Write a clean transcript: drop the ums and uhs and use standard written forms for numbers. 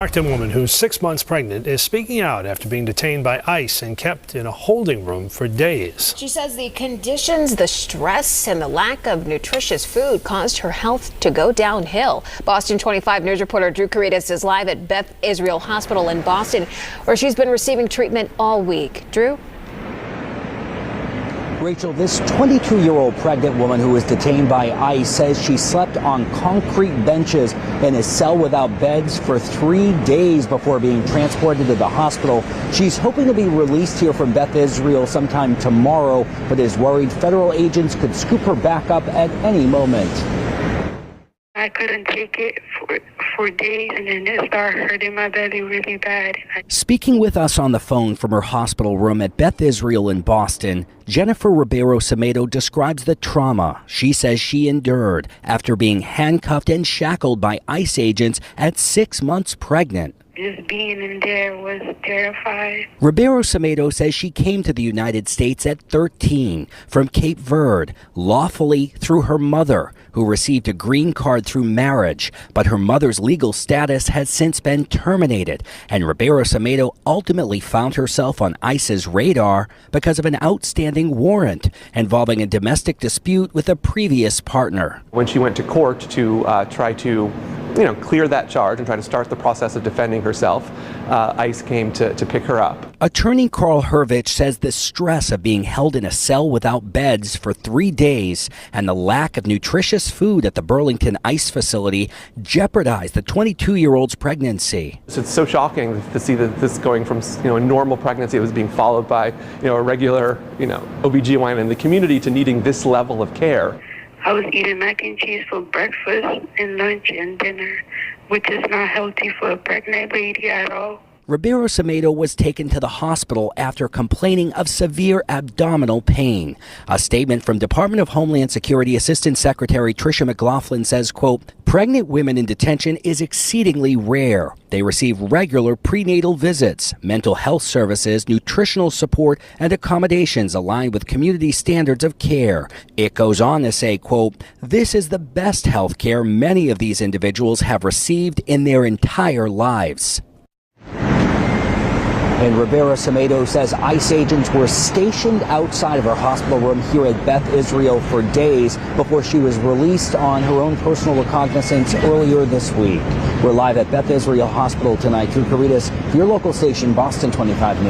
Stockton woman who's 6 months pregnant is speaking out after being detained by ICE and kept in a holding room for days. She says the conditions, the stress, and the lack of nutritious food caused her health to go downhill. Boston 25 News reporter Drew Caritas is live at Beth Israel Hospital in Boston, where she's been receiving treatment all week. Drew? Rachel, this 22-year-old pregnant woman who was detained by ICE says she slept on concrete benches in a cell without beds for 3 days before being transported to the hospital. She's hoping to be released here from Beth Israel sometime tomorrow, but is worried federal agents could scoop her back up at any moment. I couldn't take it for days, and then it started hurting my belly really bad. Speaking with us on the phone from her hospital room at Beth Israel in Boston, Jennifer Ribeiro-Semedo describes the trauma she says she endured after being handcuffed and shackled by ICE agents at 6 months pregnant. Just being in there was terrifying. Ribeiro-Semedo says she came to the United States at 13 from Cape Verde, lawfully through her mother, who received a green card through marriage, but her mother's legal status has since been terminated, and Ribeiro-Semedo ultimately found herself on ICE's radar because of an outstanding warrant involving a domestic dispute with a previous partner. When she went to court to try to clear that charge and try to start the process of defending herself, ICE came to pick her up. Attorney Carl Hervich says the stress of being held in a cell without beds for 3 days and the lack of nutritious food at the Burlington ICE facility jeopardized the 22-year-old's pregnancy. It's so shocking to see that this going from a normal pregnancy that was being followed by a regular OBGYN in the community to needing this level of care. I was eating mac and cheese for breakfast and lunch and dinner, which is not healthy for a pregnant lady at all. Ribeiro-Semedo was taken to the hospital after complaining of severe abdominal pain. A statement from Department of Homeland Security Assistant Secretary Tricia McLaughlin says, quote, "Pregnant women in detention is exceedingly rare. They receive regular prenatal visits, mental health services, nutritional support, and accommodations aligned with community standards of care." It goes on to say, quote, "This is the best health care many of these individuals have received in their entire lives." And Ribeiro-Semedo says ICE agents were stationed outside of her hospital room here at Beth Israel for days before she was released on her own personal recognizance earlier this week. We're live at Beth Israel Hospital tonight. Drew Caritas for your local station, Boston 25 News.